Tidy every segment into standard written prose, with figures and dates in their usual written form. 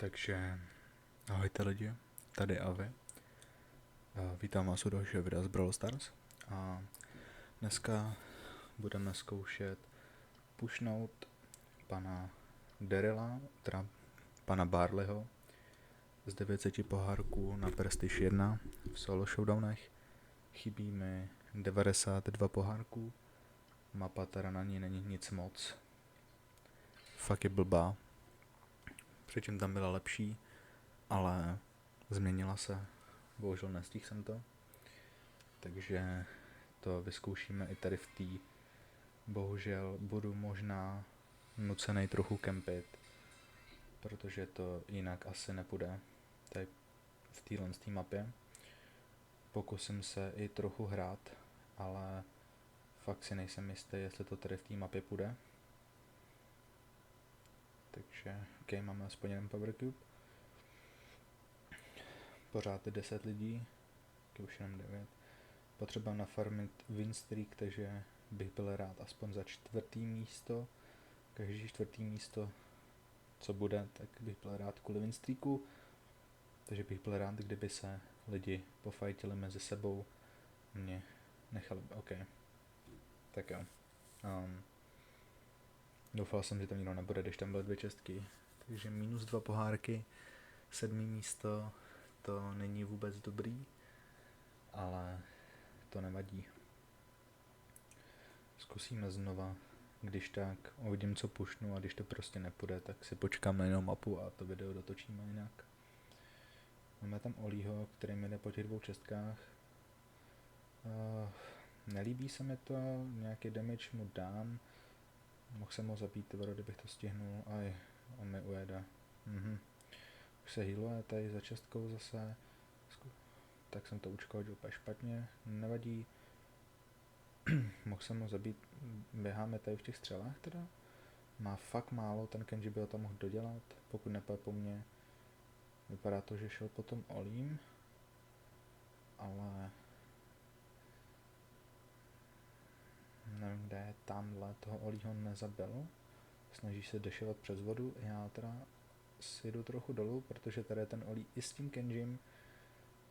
Takže ahojte lidi, tady Avi. Vítám vás u dalšího videa z Brawl Stars. A dneska budeme zkoušet pushnout pana Daryla, teda pana Barleyho z 900 pohárků na Prestige 1 v solo showdownech. Chybí mi 92 pohárků, mapa teda na ní není nic moc. Fakt je blbá. Přičem tam byla lepší, ale změnila se. Bohužel nestihl jsem to. Takže to vyzkoušíme i tady v té. Bohužel budu možná nucenej trochu kempit, protože to jinak asi nepůjde tady v téhle mapě. Pokusím se i trochu hrát, ale fakt si nejsem jistý, jestli to tady v té mapě půjde. Takže ok, máme aspoň jeden power cube. Pořád je 10 lidí, už jenom 9. Potřeba nafarmit win streak, takže bych byl rád aspoň za 4. místo. Každý 4. místo, co bude, tak bych byl rád kvůli win streaku. Takže bych byl rád, kdyby se lidi pofajtili mezi sebou. Mě nechali, ok. Tak jo. Doufal jsem, že tam nikdo nebude, když tam byly 2 čestky. Takže minus 2 pohárky, 7. místo, to není vůbec dobrý, ale to nevadí. Zkusíme znova, když tak uvidím, co pušnu, a když to prostě nepůjde, tak si počkám na jinou mapu a to video dotočíme jinak. Máme tam Olího, který mi jde po těch 2 čestkách. Nelíbí se mi to, nějaký damage mu dám. Mohl jsem ho zabít, kdybych to stihnul, aj on mi ujede. Už se healuje tady za čestkou zase. Tak jsem to učkodil úplně špatně, nevadí. Mohl jsem ho zabít, běháme tady v těch střelách teda. Má fakt málo, ten Kenji by ho tam mohl dodělat, pokud nepůjde po mně. Vypadá to, že šel potom Olím, ale nevím, kde je, tamhle, toho Olího nezabil. Snaží se dešovat přes vodu, já teda si jdu trochu dolů, protože tady je ten Olí i s tím Kenjim,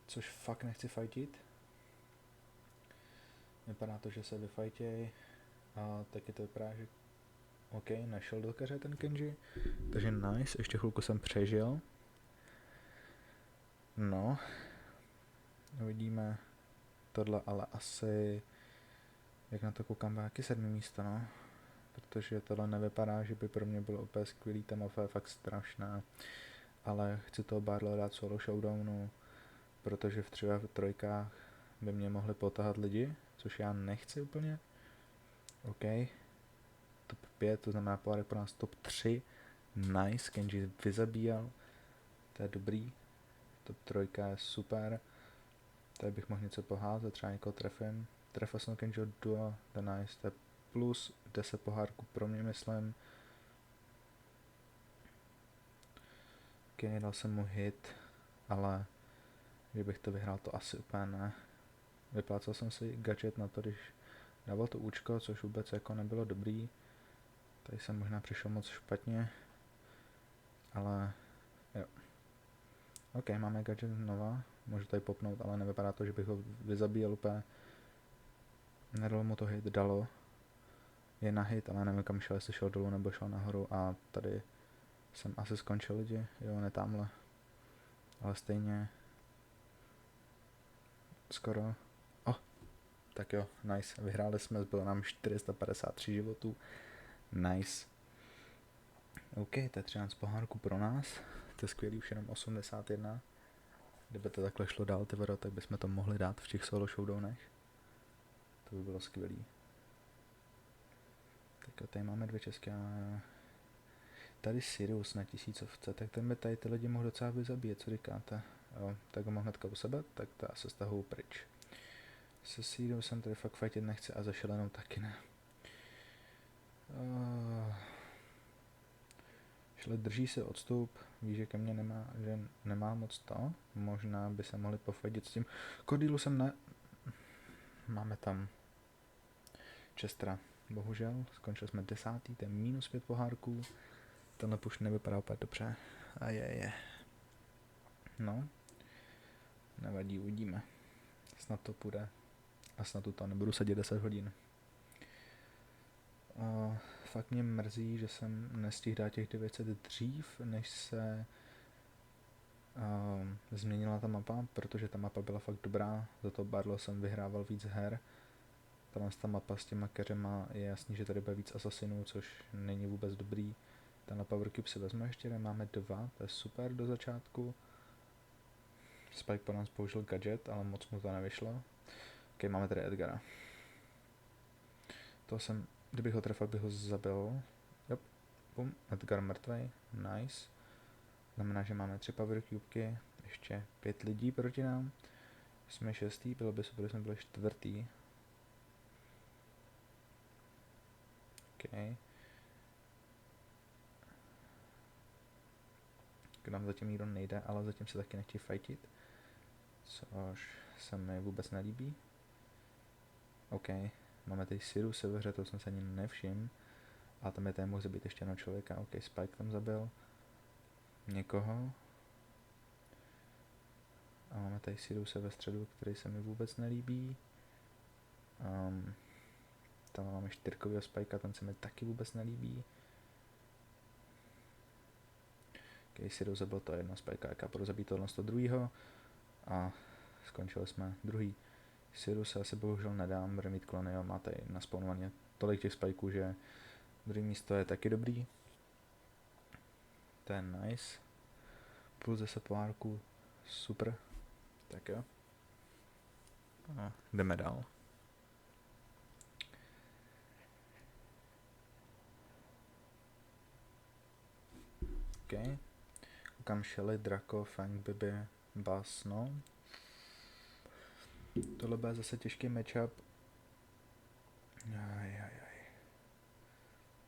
což fakt nechci fightit. Vypadá to, že se vyfajtěj, a taky to vypadá, že ok, našel do keře ten Kenji, takže nice, ještě chvilku jsem přežil. No, uvidíme tohle, ale asi, jak na to koukám, jaký 7. místo, no. Protože tohle nevypadá, že by pro mě bylo úplně skvělý, ta mapa je fakt strašná. Ale chci toho Barleyho dát solo showdownu, protože v 3 a v 3 by mě mohli potahat lidi, což já nechci úplně. OK, top 5, to znamená pohárek pro nás top 3. Nice, Kenji vyzabíjel, to je dobrý. Top 3 je super. Tady bych mohl něco poházet, třeba někoho trefím. Trefil jsem Kenjiho duo, to je nice, to je plus 10 pohárků pro mě, myslím. Ok, dal jsem mu hit, ale že bych to vyhrál, to asi úplně ne. Vyplácel jsem si gadget na to, když dával to účko, což vůbec jako nebylo dobrý. Tady jsem možná přišel moc špatně, ale jo. Ok, máme gadget znova, můžu tady popnout, ale nevypadá to, že bych ho vyzabíjel úplně. Nedalo mu to hit, dalo. Je na hit, ale nevím kam šel, jestli šel dolů nebo šel nahoru, a tady jsem asi skončil lidi, jo, ne tamhle. Ale stejně skoro. Tak jo, nice, vyhráli jsme, zbylo nám 453 životů. Nice. OK, to je 13 pohárků pro nás, to je skvělý, už jenom 81. Kdyby to takhle šlo dál, tak bychom to mohli dát v těch solo showdownech. To by bylo skvělý. Tak jo, tady máme 2 české. Tady Sirius na 1000, tak ten by tady ty lidi mohl docela vyzabíjet, co říkáte? Jo, tak ho mohl hnedka u sebe, tak to já se stahuju pryč. Se Siriusem tady fakt fightit nechci a za šelenou taky ne. Šle drží se odstup, ví, že ke mně nemá moc to. Možná by se mohli pofajtit s tím. Kodýlu jsem ne... Máme tam Chestera. Bohužel, skončili jsme 10. to je minus 5 pohárků. Tenhle push nevypadá úplně dobře. A je. No, nevadí, uvidíme. Snad to půjde. A snad to nebudu sedět 10 hodin. Fakt mě mrzí, že jsem nestihl dát těch 900 dřív, než se změnila ta mapa, protože ta mapa byla fakt dobrá, za to Barlow jsem vyhrával víc her. Ta mapa s těma keřema je jasný, že tady bude víc asasinů, což není vůbec dobrý. Tenhle Power Cube si vezme ještě, máme 2, to je super do začátku. Spike po nás použil gadget, ale moc mu to nevyšlo. Ok, máme tady Edgara. Kdybych ho trefil, bych ho zabil. Yep, bum, Edgar mrtvej, nice. Znamená, že máme 3 Power Cubeky, ještě 5 lidí proti nám. Jsme 6. Bylo by super, jsme byli 4. OK. K nám zatím nikdo nejde, ale zatím se taky nechtějí fightit. Což se mi vůbec nelíbí. OK. Máme tady Siruse ve hře, to jsem se ani nevšiml. A tam je tady mohl zabít ještě jednoho člověka. OK, Spike tam zabil někoho. A máme tady Siruse ve středu, který se mi vůbec nelíbí. Tam máme 4kovýho Spikea, ten se mi taky vůbec nelíbí. OK, Sirus zabil to jedno Spikea, jak půjdu zabít tohle z toho druhýho. A skončili jsme druhý. Sirus asi bohužel nedám, bude mít klony a má tady naspawnovaně tolik těch spajků, že druhý místo je taky dobrý. To je nice. Plus 10 pohárků, super. Tak jo. A jdeme dál. OK. Koukám Shelly, Draco, Fang, Bibi, Bass, no. Tohle bude zase těžký matchup.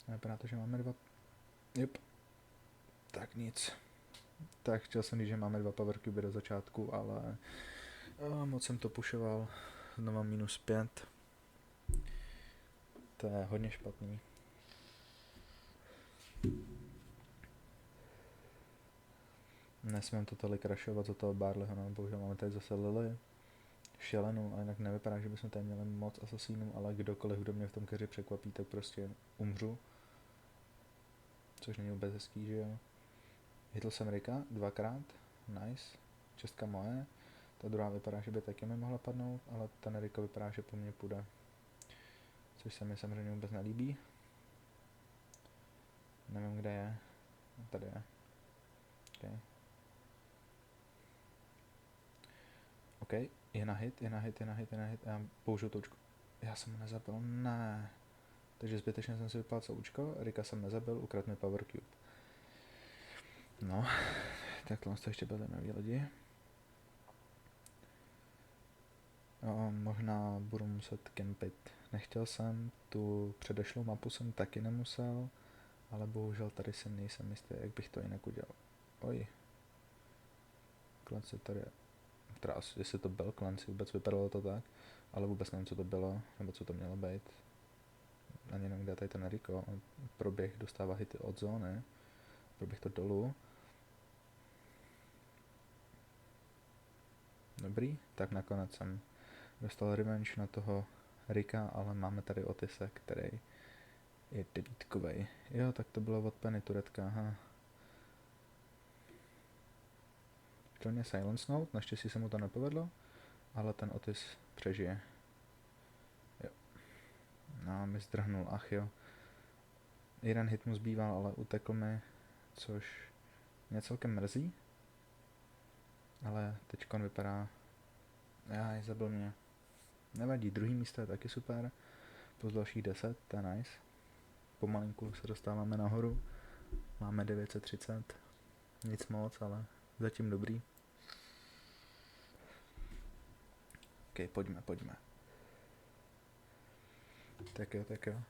Vypadá to, že máme 2... Yep. Tak nic. Tak chtěl jsem říct, že máme 2 Power Cube do začátku, ale moc jsem to pushoval. Znova -5. To je hodně špatný. Nesmím to tolik rushovat za toho Barleyho, no, bohužel máme tady zase Lily, Shelenu, ale jinak nevypadá, že bychom tady měli moc asasínů, ale kdokoliv, kdo mě v tom keři překvapí, tak prostě umřu. Což není vůbec hezký, že jo. Hitl jsem Rika 2krát, nice, 6 moje. Ta druhá vypadá, že by taky mi mohla padnout, ale ten Rika vypadá, že po mně půjde. Což se mi samozřejmě vůbec nelíbí. Nevím, kde je. Tady je. Okay. OK, je na hit. Já použiju toučku. Já jsem ho nezabil, ne. Takže zbytečně jsem si vypal toučko, Rika jsem nezabil, ukradl mi Power Cube. No, tak tohle to ještě byly nový lidi. Možná budu muset kempit. Nechtěl jsem, tu předešlou mapu jsem taky nemusel, ale bohužel tady si nejsem jistý, jak bych to jinak udělal. Oj. Klanci tady, teda jestli to byl klanci, vůbec vypadalo to tak, ale vůbec nevím, co to bylo, nebo co to mělo být. Ani nevím, kde tady ten Rico, proběh dostává hity od zóny, proběh to dolů. Dobrý, tak nakonec jsem dostal revenge na toho Rika, ale máme tady Otise, který je 9kovej. Jo, tak to bylo od Penny Turetka, aha. Chtěl mě silencenout, naštěstí se mu to nepovedlo, ale ten Otis přežije. Jo. No, mi zdrhnul, ach jo. Jeden hit mu zbýval, ale utekl mi, což mě celkem mrzí. Ale teďkon vypadá... zabil mě. Nevadí, druhý místo je taky super. Plus dalších 10, to je nice. Pomalinku se dostáváme nahoru. Máme 930. Nic moc, ale zatím dobrý. Ok, pojďme. Tak jo.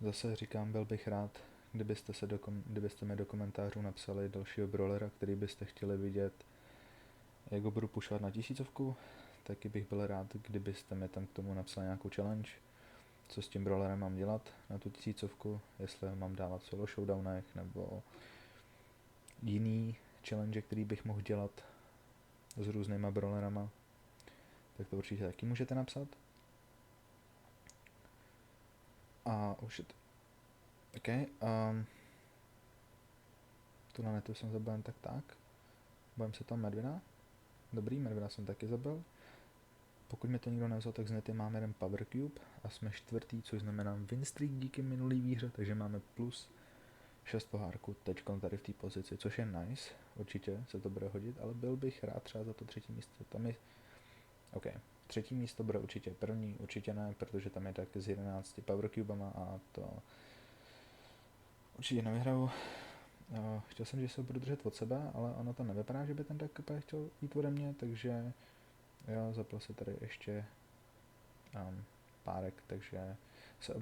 Zase říkám, byl bych rád, kdybyste mi do komentářů napsali dalšího brawlera, který byste chtěli vidět, jak ho budu pušovat na 1000, taky bych byl rád, kdybyste mi tam k tomu napsali nějakou challenge. co s tím brawlerem mám dělat na tu 1000, jestli mám dávat solo showdownech nebo jiný challenge, který bych mohl dělat s různýma brawlerama, tak to určitě taky můžete napsat. A už je to... OK, tu na netu jsem zabil jen tak. Bojím se tam Medvina. Dobrý, Medvina jsem taky zabil. Pokud mi to nikdo nevzal, tak z nety máme jeden Power Cube a jsme 4., což znamená win streak díky minulý výhře, takže máme plus 6 pohárků teďkon tady v té pozici, což je nice, určitě se to bude hodit, ale byl bych rád třeba za to 3. místo. Tam je... OK, 3. místo bude určitě, první určitě ne, protože tam je tak s 11 Power Cubama a to určitě nevyhraju. Chtěl jsem, že se budu držet od sebe, ale ono to nevypadá, že by ten tak chtěl jít ode mě, takže jo, zapl se tady ještě párek, takže se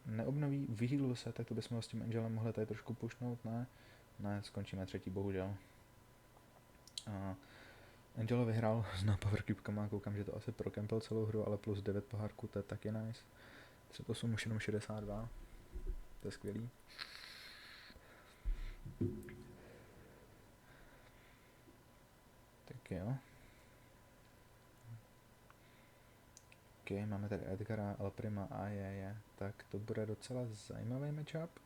neobnoví, vyhýlil se, tak to bychom s tím Angelem mohli tady trošku pušnout, ne, skončíme 3. bohužel. Angelo vyhrál s Power Cubekama, koukám, že to asi prokempil celou hru, ale plus 9 pohárků, to je taky nice. 38 už jenom 62, to je skvělý. Tak jo. OK, máme tady Edgara, El Prima a je. Tak to bude docela zajímavý matchup.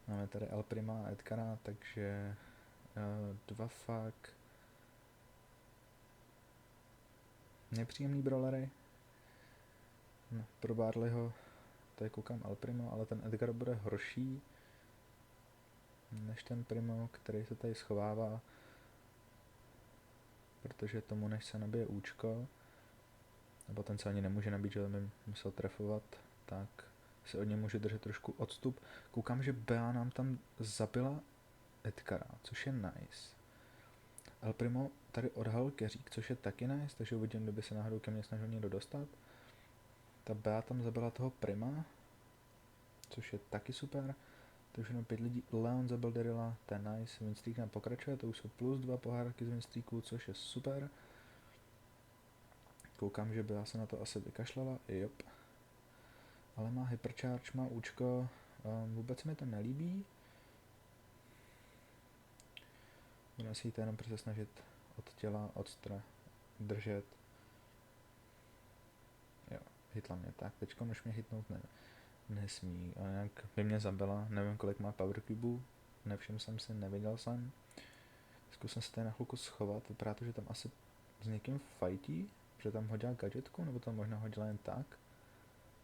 Máme tady El Prima a Edgara, takže dva fakt nepříjemný brawlery. No, pro Barleyho tady koukám El Primo, ale ten Edgar bude horší než ten Primo, který se tady schovává, protože tomu než se nabije účko, nebo ten se ani nemůže nabít, že by musel trefovat, tak si od něj může držet trošku odstup. Koukám, že Bea nám tam zabila Edgara, což je nice. El Primo tady odhalil keřík, což je taky nice, takže uvidím, kdyby se náhodou ke mně snažil někdo dostat. Ta Bea tam zabila toho Prima, což je taky super. Takže jenom 5 lidí. Leon zabil Darryla, to je nice. Winstreak nám pokračuje, to už jsou plus 2 pohárky z Winstreaku, což je super. Koukám, že Bea se na to asi vykašlala, jop. Ale má hypercharge, má účko, vůbec mi to nelíbí. Budeme si to jenom prostě snažit od těla, držet. Jo, hitla mě tak, teďka už mě hitnout nesmí, ale nějak by mě zabila, nevím kolik má Power Cubů, nevšiml jsem si, neviděl jsem. Zkusím se tady na chvilku schovat, vypadá to, že tam asi s někým fightí, že tam hodila gadgetku, nebo tam možná hodila jen tak,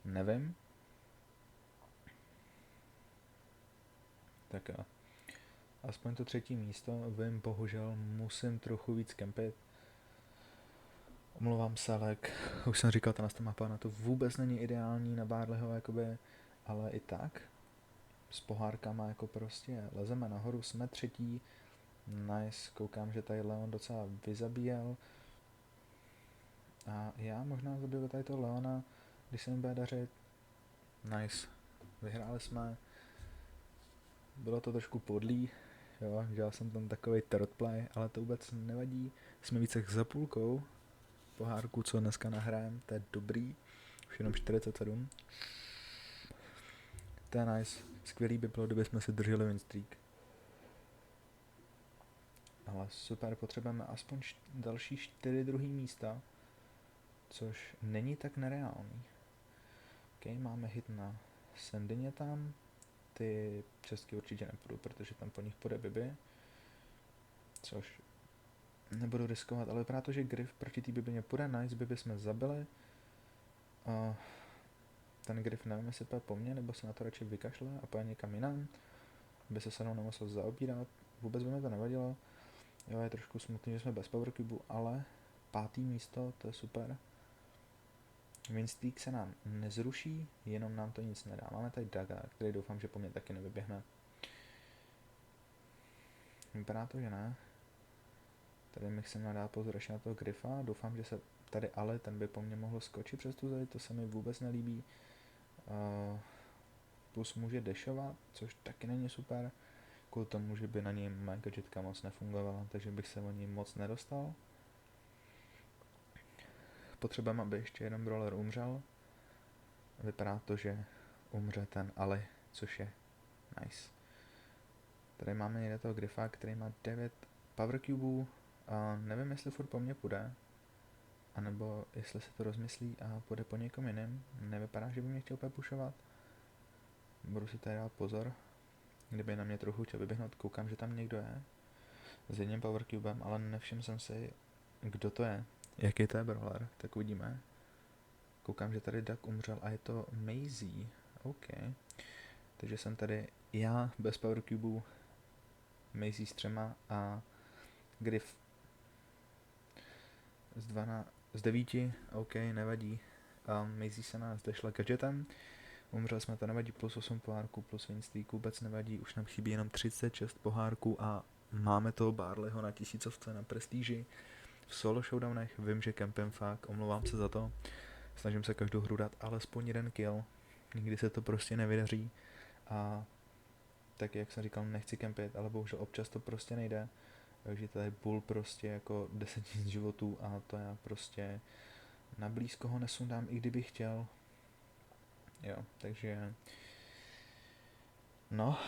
nevím. Tak jo. Aspoň to 3. místo, vím, bohužel musím trochu víc kempit. Omlouvám se, ale už jsem říkal, ta mapa na to vůbec není ideální na Barleyho, jakoby, ale i tak. S pohárkama jako prostě lezeme nahoru, jsme 3. Nice, koukám, že tady Leon docela vyzabíjel. A já možná zabiju tady toho Leona, když se mi bude dařit. Nice, vyhráli jsme. Bylo to trošku podlý, jo, dělal jsem tam takový tarot play, ale to vůbec nevadí. Jsme více jak za půlkou pohárku, co dneska nahrajem, to je dobrý. Už jenom 47. To je nice, skvělý by bylo, kdyby jsme si drželi win streak. Ale super, potřebujeme aspoň další 4 druhý místa, což není tak nereálný. OK, máme hit na Sandyně tam, ty česky určitě nepůjdu, protože tam po nich půjde Bibi, což nebudu riskovat, ale vypadá to, že Griff proti té Bibině půjde, nice, Bibi jsme zabili. Ten Griff nevím, jestli půjde po mně, nebo se na to radši vykašle a půjde někam jinam, aby se mnou nemusel zaobírat, vůbec by mi to nevadilo. Jo, je trošku smutný, že jsme bez Power Cube, ale 5. místo, to je super. Winstreak se nám nezruší, jenom nám to nic nedá. Máme tady Daga, který doufám, že po mně taky nevyběhne. Vypadá to, že ne. Tady bych se měl dát pozor ještě na toho Griffa. Doufám, že se tady ale ten by po mně mohl skočit přes tu zeď, to se mi vůbec nelíbí. Plus může dešovat, což taky není super. Kvůli tomu, že by na něj moje gadgetka moc nefungovala, takže bych se o něj moc nedostal. Potřebujeme, aby ještě jeden brawler umřel. vypadá to, že umře ten Ali, což je nice. Tady máme někde toho Gryfa, který má 9 Power Cubů a nevím, jestli furt po mně půjde, anebo jestli se to rozmyslí a půjde po někom jiným. Nevypadá, že by mě chtěl úplně pušovat. Budu si tady dát pozor, kdyby na mě trochu chtěl vyběhnout. Koukám, že tam někdo je s jedním Power Cubem, ale nevšiml jsem si, kdo to je. Jaký to je brawler, tak uvidíme. Koukám, že tady Duck umřel a je to Maisie. OK. Takže jsem tady já bez Power Cubů, Maisie s 3 a Griff z 9. OK, nevadí. Maisie se nás dešla gadgetem. Umřeli jsme, to nevadí, plus 8 pohárků, plus winstreak, vůbec nevadí, už nám chybí jenom 36 pohárků a máme toho Barleyho na 1000 na prestíži. V solo showdownech vím, že kempem fakt, omlouvám se za to. Snažím se každou hru dát alespoň jeden kill, nikdy se to prostě nevydaří a tak jak jsem říkal, nechci kempit, ale bohužel občas to prostě nejde. Takže tady bull prostě jako 10 000 životů a to já prostě na blízko ho nesundám, i kdybych chtěl. Jo, takže no,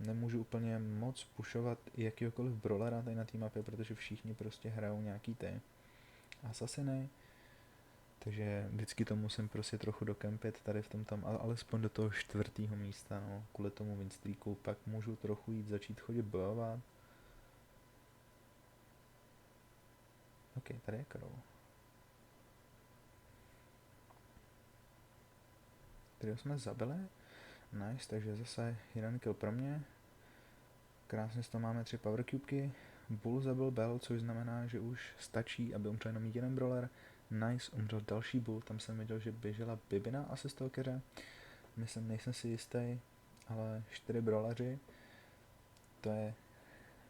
nemůžu úplně moc pušovat jakýkoliv brawlera tady na té mapě, protože všichni prostě hrajou nějaký ty asasiny. Takže vždycky to musím prostě trochu dokempit tady v tom tam, alespoň do toho 4. místa, no, kvůli tomu winstreaku, pak můžu trochu jít začít chodit bojovat. OK, tady je Crow. Tady jsme zabili. Nice, takže zase jeden kill pro mě. Krásně z toho máme 3 power cubeky. Bull zabil Bell, což znamená, že už stačí, aby umřel jenom jeden brawler. Nice, umřel další Bull, tam jsem viděl, že běžela Bibina asi z toho keře. Nejsem si jistý, ale 4 brawleři. To je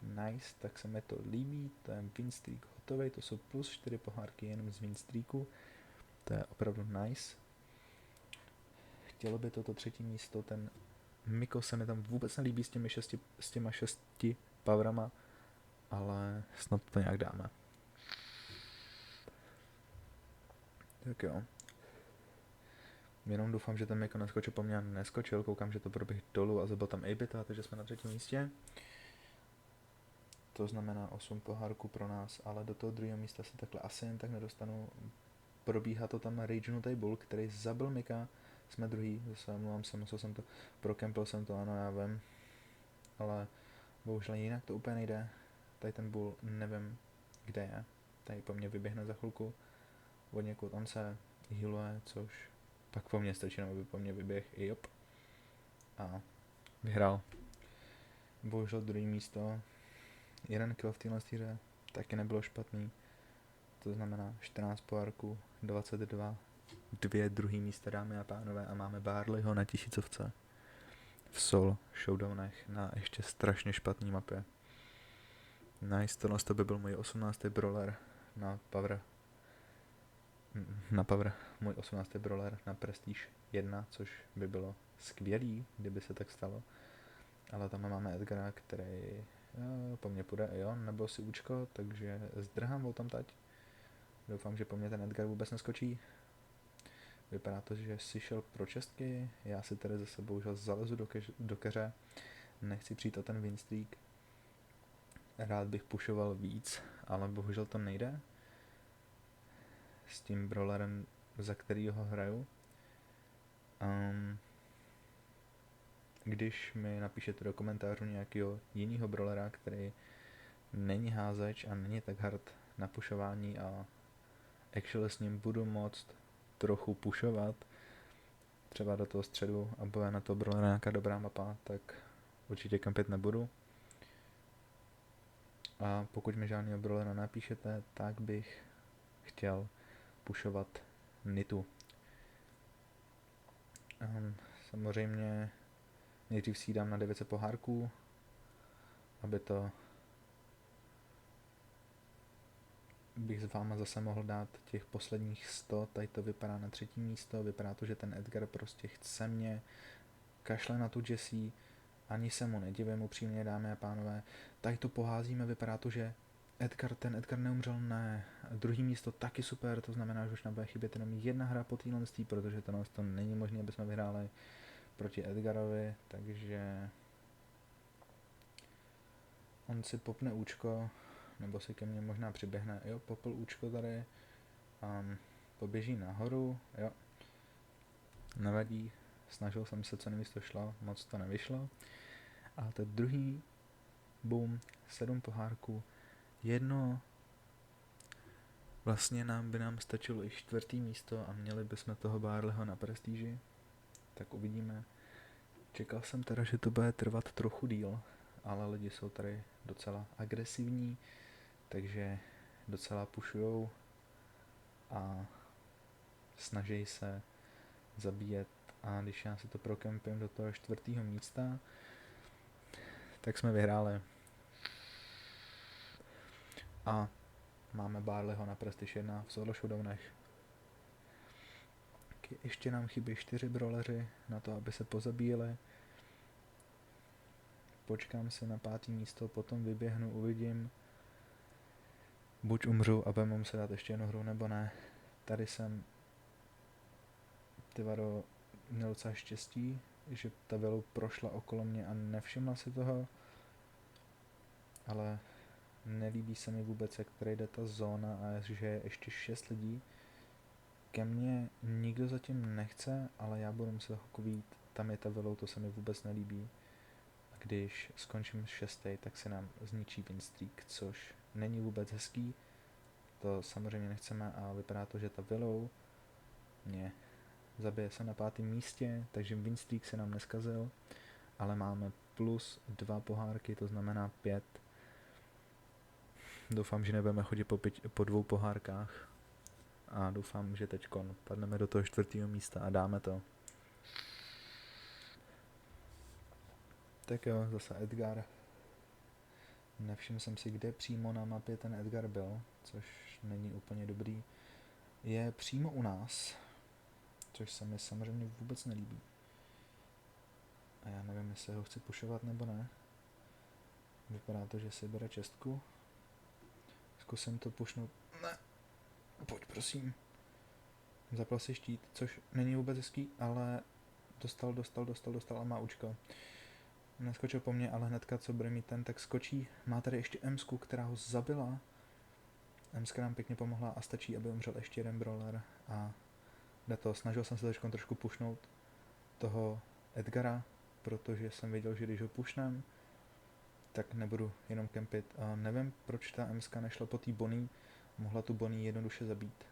nice, tak se mi to líbí, to je winstreak hotový, to jsou plus 4 pohárky jenom z winstreaku. To je opravdu nice. Chtělo by toto 3. místo, ten Miko se mi tam vůbec nelíbí s těma 6 powerama, ale snad to nějak dáme. Tak jo. Jenom doufám, že ten Miko neskočil po mně, neskočil, koukám, že to proběh dolů a zabil tam Abita, takže jsme na 3. místě. To znamená 8 pohárků pro nás, ale do toho 2. místa se takhle asi jen tak nedostanu. Probíhá to tam Ragenutý Bull, který zabil Mika. Jsme druhý, zase mluvám se, musel jsem to, prokempil jsem to, ano, já vím. Ale bohužel jinak to úplně nejde. Tady ten Bull, nevím, kde je. Tady po mně vyběhne za chvilku. Od někud on se healuje, což pak po mně stačí, aby po mně vyběh i jop. A vyhrál. Bohužel 2. místo. Jeden kill v téhle hře taky nebylo špatný. To znamená 14 pohárků, 22, 2 druhý místa, dámy a pánové, a máme Barleyho na 1000 v solo showdownech na ještě strašně špatný mapě. Nice, tohle by byl můj 18. brawler na power. Můj 18. brawler na Prestige 1, což by bylo skvělý, kdyby se tak stalo. Ale tam máme Edgara, který po mně půjde, jo, nebo si účko, takže zdrhám o tom teď. Doufám, že po mně ten Edgar vůbec neskočí. Vypadá to, že si šel pro čestky, já si tady zase bohužel zalezu do keře. Nechci přijít o ten winstreak. Rád bych pushoval víc, ale bohužel to nejde. S tím brawlerem, za kterýho hraju. Když mi napíšete do komentářů nějakého jiného brawlera, který není házeč a není tak hard na pushování a actually s ním budu moct trochu pushovat, třeba do toho středu a bude na to brawlera nějaká dobrá mapa, tak určitě kampit nebudu. A pokud mi žádného brawlera napíšete, tak bych chtěl pushovat Nitu. Samozřejmě nejdřív si dám na 900 pohárků, aby to bych s váma zase mohl dát těch posledních 100, tady to vypadá na 3. místo, vypadá to, že ten Edgar prostě chce mě, kašle na tu Jessie, ani se mu nedivím, upřímně, dámy a pánové, tady to poházíme, vypadá to, že Edgar neumřel, ne. Druhý místo taky super, to znamená, že už nám bude chybět jenom jedna hra po téhle, protože to není možné, aby jsme vyhráli proti Edgarovi, takže on si popne účko, nebo si ke mně možná přiběhne, jo, popl účko tady, poběží nahoru, jo, nevadí, snažil jsem se, co nejvíc to šlo, moc to nevyšlo, a to druhý, boom, 7 pohárků, jedno, vlastně by nám stačilo i 4. místo a měli bychom toho Barleyho na prestíži, tak uvidíme. Čekal jsem teda, že to bude trvat trochu díl, ale lidi jsou tady docela agresivní, takže docela pušujou a snaží se zabíjet, a když já si to prokempím do toho 4. místa, tak jsme vyhráli. A máme Barleyho na prestiž 1 v solo showdownech. Ještě nám chybí 4 brawleři na to, aby se pozabíjeli. Počkám si na 5. místo, potom vyběhnu, uvidím. Buď umřu a budeme muset dát ještě jednu hru, nebo ne. Tady jsem měl docela štěstí, že ta Velu prošla okolo mě a nevšimla si toho, ale nelíbí se mi vůbec, jak tady jde ta zóna a že je ještě 6 lidí. Ke mně nikdo zatím nechce, ale já budu muset hokovít, tam je ta Velu, to se mi vůbec nelíbí. A když skončím 6., tak se nám zničí win streak, což není vůbec hezký. To samozřejmě nechceme a vypadá to, že ta Velu mě zabije se na 5. místě, takže win streak se nám neskazil, ale máme plus 2 pohárky, to znamená 5. Doufám, že nebudeme chodit po 2 pohárkách a doufám, že teďkon padneme do toho 4. místa a dáme to. Tak jo, zase Edgar. Nevšiml jsem si, kde přímo na mapě ten Edgar byl, což není úplně dobrý. Je přímo u nás, což se mi samozřejmě vůbec nelíbí. A já nevím, jestli ho chci pušovat nebo ne. Vypadá to, že si bere čestku. Zkusím to pušnout. Ne. Pojď, prosím. Zapal si štít, což není vůbec hezký, ale dostal a má účko. Neskočil po mně, ale hnedka, co bude mít ten, tak skočí. Má tady ještě Emsku, která ho zabila. Emska nám pěkně pomohla a stačí, aby umřel ještě jeden brawler a jde to. Snažil jsem se teďkon trošku pušnout toho Edgara, protože jsem věděl, že když ho pušnem, tak nebudu jenom kempit. A nevím, proč ta Emska nešla po té Bonnie, mohla tu Bonnie jednoduše zabít.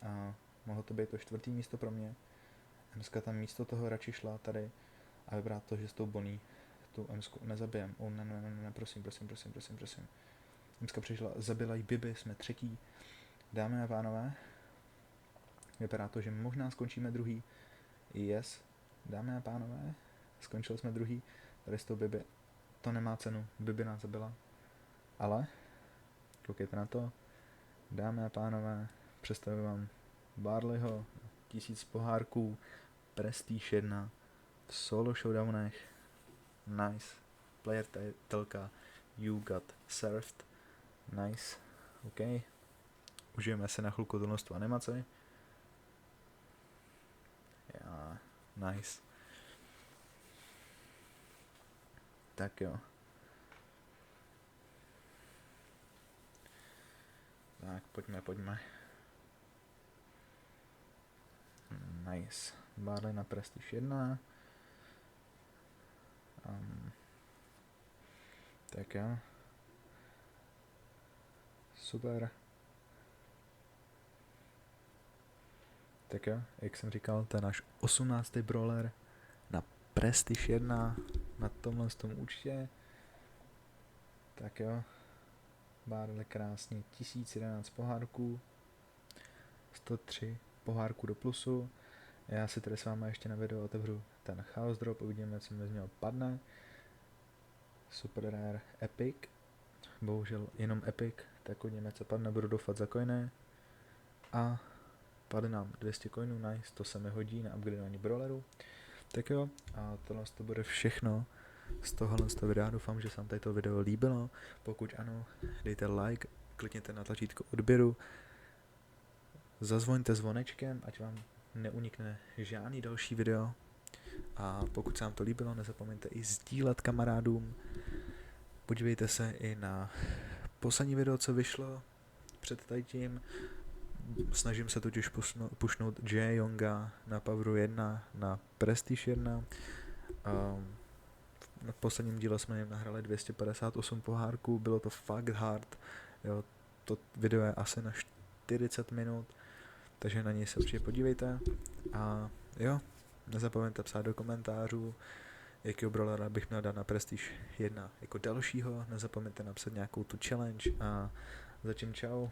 A mohlo to být to 4. místo pro mě. Emska tam místo toho radši šla tady a vybrá to, že s tou Bonnie tu Emsku nezabijem. Ne, prosím. Emska přišla, zabila jí Bibi, jsme 3. Dámy a pánové, vypadá to, že možná skončíme 2. Yes, dámy a pánové, skončili jsme 2. Tady s tou Bibi. To nemá cenu, Bibi nás zabila. Ale, koukejte na to, dámy a pánové, představím vám Barleyho, 1000 pohárků, Prestige 1, v solo showdownech, nice, player telka, you got served, nice, ok, užijeme se na chvilku tu animaci, yeah, nice, tak jo. Tak, pojďme. Nice. Barley na Prestige 1. Tak jo. Super. Tak jo, jak jsem říkal, to je náš 18. brawler na Prestige 1 na tomhle účtě. Tak jo. Barley krásně, 1011 pohárků, 103 pohárků do plusu. Já si tady s váma ještě na video otevřu ten Chaos Drop, uvidíme, co mi z něho padne. Super rare Epic, bohužel jenom Epic, tak uvidíme, co padne, budu doufat za coiny. A padne nám 200 coinů, nice, to se mi hodí na upgradeování brawleru. Tak jo, a tohle to bude všechno z tohohle videa, doufám, že se vám tady to video líbilo. Pokud ano, dejte like klikněte na tlačítko odběru, zazvoňte zvonečkem, ať vám neunikne žádný další video. A pokud se vám to líbilo, nezapomeňte i sdílet kamarádům. Podívejte se i na poslední video, co vyšlo před tím. Snažím se totiž pušnout Jae Yonga na Poweru 1, na Prestige 1. V posledním díle jsme jim nahrali 258 pohárků, bylo to fakt hard. Jo, to video je asi na 40 minut, takže na něj se určitě podívejte. A jo, nezapomeňte psát do komentářů, jakýho brawlera bych měl dát na Prestige 1 jako dalšího. Nezapomeňte napsat nějakou tu challenge a zatím čau.